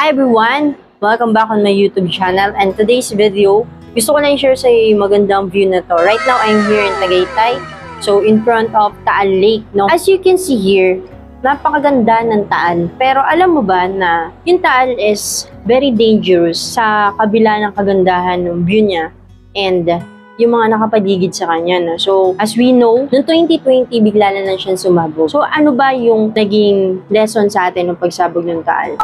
Hi everyone! Welcome back on my YouTube channel, and today's video, gusto ko lang i-share sa iyo yung magandang view na to. Right now, I'm here in Tagaytay, so in front of Taal Lake. No? As you can see here, napakaganda ng Taal. Pero alam mo ba na yung Taal is very dangerous sa kabila ng kagandahan ng view niya and yung mga nakapaligid sa kanya. No? So, as we know, noong 2020, bigla na lang siyang sumabog. So, ano ba yung naging lesson sa atin ng pagsabog ng Taal?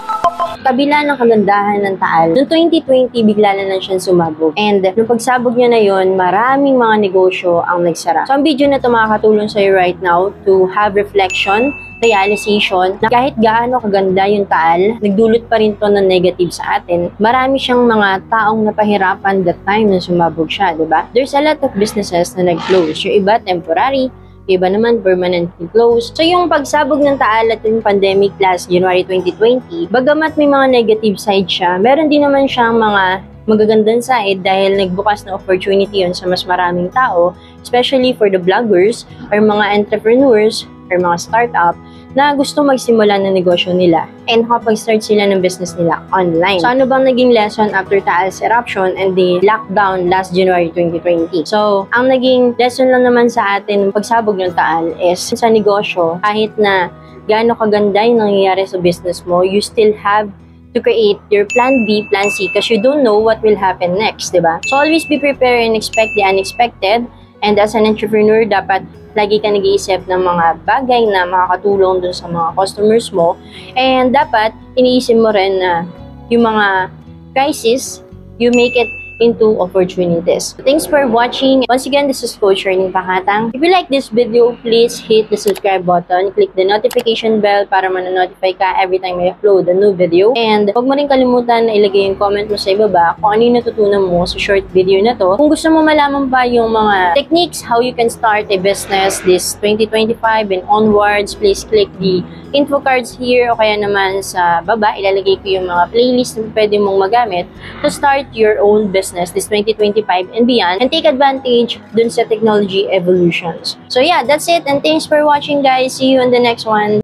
Kabila ng kagandahan ng Taal, noong 2020, bigla na lang siyang sumabog. And nung pagsabog niya na yon, maraming mga negosyo ang nagsara. So, ang video na ito makakatulong sa'yo right now to have reflection, realization, na kahit gaano kaganda yung Taal, nagdulot pa rin to ng negative sa atin. Marami siyang mga taong napahirapan that time na sumabog siya, diba? There's a lot of businesses na nag-close. Yung iba, temporary, iba naman permanently closed. So yung pagsabog ng Taal at yung pandemic last January 2020, bagamat may mga negative side siya, meron din naman siyang mga magagandang side dahil nagbukas na opportunity yun sa mas maraming tao, especially for the vloggers or mga entrepreneurs or mga startup na gusto magsimula ng negosyo nila and makapag-start sila ng business nila online. So ano bang naging lesson after Taal's eruption and the lockdown last January 2020? So ang naging lesson lang naman sa atin ng pagsabog ng Taal is sa negosyo, kahit na gaano kaganda yung nangyayari sa business mo, you still have to create your plan B, plan C because you don't know what will happen next, diba? So always be prepared and expect the unexpected. And as an entrepreneur, dapat lagi ka nag-iisip ng mga bagay na makakatulong dun sa mga customers mo. And dapat, iniisip mo rin na yung mga crisis, you make it into opportunities. Thanks for watching. Once again, this is Coach Ernie Pakatang. If you like this video, please hit the subscribe button, click the notification bell para ma-notify ka every time I upload a new video. And huwag mo rin kalimutan na ilagay yung comment mo sa ibaba kung ano yung natutunan mo sa short video na to. Kung gusto mo malaman pa yung mga techniques, how you can start a business this 2025 and onwards, please click the info cards here o kaya naman sa baba, ilalagay ko yung mga playlist na pwede mong magamit to start your own business this 2025 and beyond and take advantage dun sa technology evolutions. So yeah, that's it and thanks for watching guys. See you in the next one.